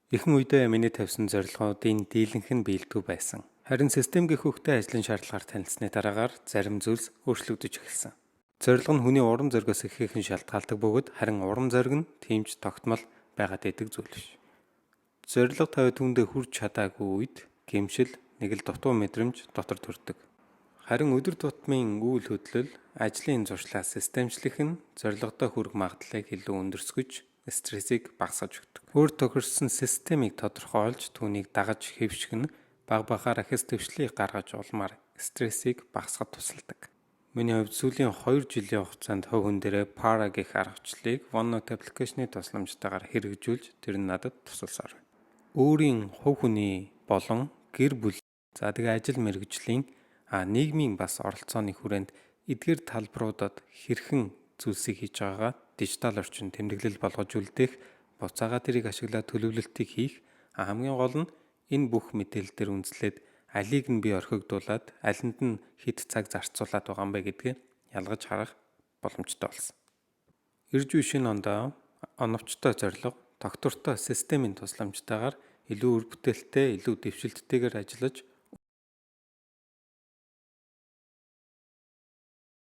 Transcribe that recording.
Ихэнх үедээ миний тавьсан зорилгоодын дийлэнх нь биелдгүй байсан. Харин системийн хөвгтэй ажлын шаардлагаар танилцсны дараагаар зарим зүйлс өөрчлөгдөж эхэлсэн. Зорилго нь хүний урам зоригоос ихээхэн шалтгаалдаг бөгөөд харин урам зориг нь тэмж тогтмол байгаад идэг зүйл биш. Зорилго тавиад түндэ хүрч чадаагүй үед гэмшил, нэг л дутуу мэдрэмж дотор төрдөг. Харин өдөр тутмын үйл хөдлөл, ажлын зуршлаа системчлэх нь зорилгодоо хүрэх магадлалыг илүү өндөрсгөж, стрессийг багасгаж өгдөг. Өөр тохирсон системийг тодорхойлж түүнийг дагаж хэвших нь багаар ахис төвшлийг гаргаж улмаар стрессийг багасгахад тусалдаг. Миний хувьд сүүлийн 2 жилийн хугацаанд хувь хүн дээрээ Para гэх аргачлалыг OneNote аппликейшны тусламжтайгаар хэрэгжүүлж тэр нь надад тусалсаар байна. Өөрийн хувь хүний болон гэр бүл, ажил мэргэжлийн нийгмийн бас оролцооны хүрээнд эдгээр талбаруудад хэрхэн зүйлсийг хийж байгаагаа дижитал орчинд тэмдэглэл болгож үлдээх, буцаага тэрийг ашиглаад төлөвлөлтийг хийх, хамгийн гол нь энэ бүх мэдээлэл дээр үндэслээд алийг нь би орхигдуулаад алинд нь хэд цаг зарцуулаад байгаа юм бэ гэдгийг ялгаж харах боломжтой болсон. Ирж буй шинэ ондоо оновчтой зорилго, тогтвортой системийн тусламжтайгаар илүү үр бүтээлтэй, илүү дэвшилттэйгээр ажиллаж